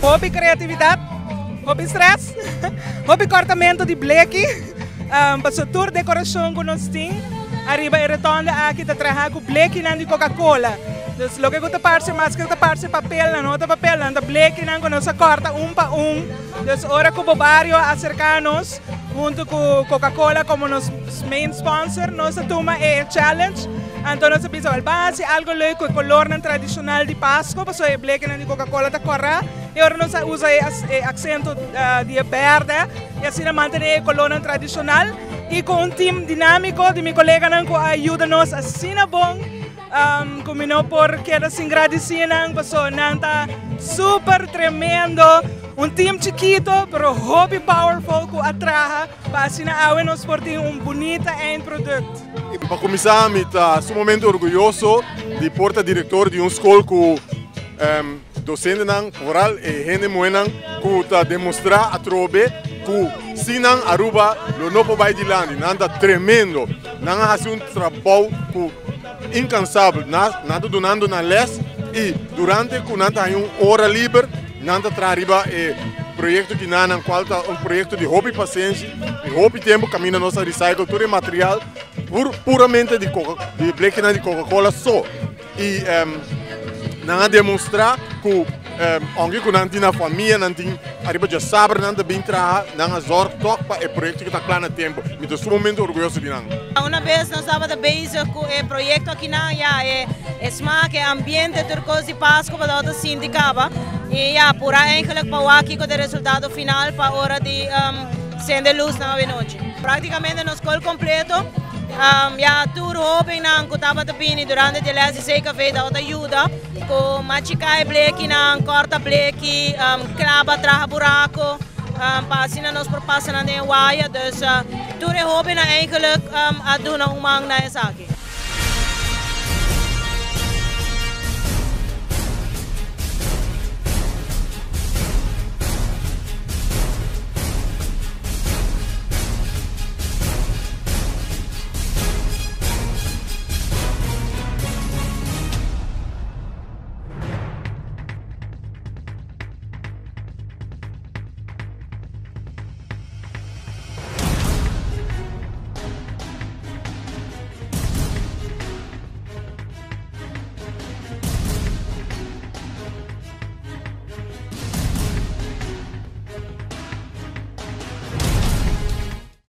hobby criatividade, hobby stress, hobby cortamento de bleque, para tour decoração que nós temos, arriba e retorna aqui a trabalhar com bleque de Coca-Cola. Então, o que eu parte mais que eu parte papel, não outra papel, não bleque não que nós corta para Então, agora que o Bobario acerca-nos junto com Coca-Cola como nosso main sponsor, nós toma a challenge. Então nós pensamos, base algo leuk com o color tradicional de Páscoa, porque é bleque de Coca-Cola da corra. E agora nós usa o acento de verde, e assim manter o color tradicional. E com um time dinâmico de meu colega que ajuda-nos assim bom. Combinou porque assim agradecer pessoa nanta super tremendo time chiquito pero hobby powerful que atraja para assim nos por ter bonito end produto. E para começar, eu estou sumamente orgulhoso de porta-diretor de escola que docente oral e gente moena que está demonstrar a trobe que se não aruba o novo vai de lá, nada tremendo, não faz trabalho incansável, nada donando na les e durante que nada tem hora livre, nada trabalha projeto que não falta projeto de hobby paciência, de hobby tempo caminha nossa recycle, todo é material puramente de bleque de Coca-Cola só e não demonstrar que onde que não tem na família, não tem arriba já sabe, não tem trabalhar, não zorg toque para o projeto que está claro no tempo. Me estou sumamente orgulhoso de nós. Uma vez nós estávamos bezig com o projeto aqui na smaak, ambiente turcos de Páscoa para outra sindicava e por eigenlijk para aqui com o resultado final para a hora de acender luz na noite. Praticamente no escola completo. Tour hoping na ang kutaba tapini durante de lesi seca feita outra ajuda com machikai bleki na corta bleki craba traha buraco pasina nos propassa na waia dus tour hoping na eigenlijk aduna umang na essa aqui.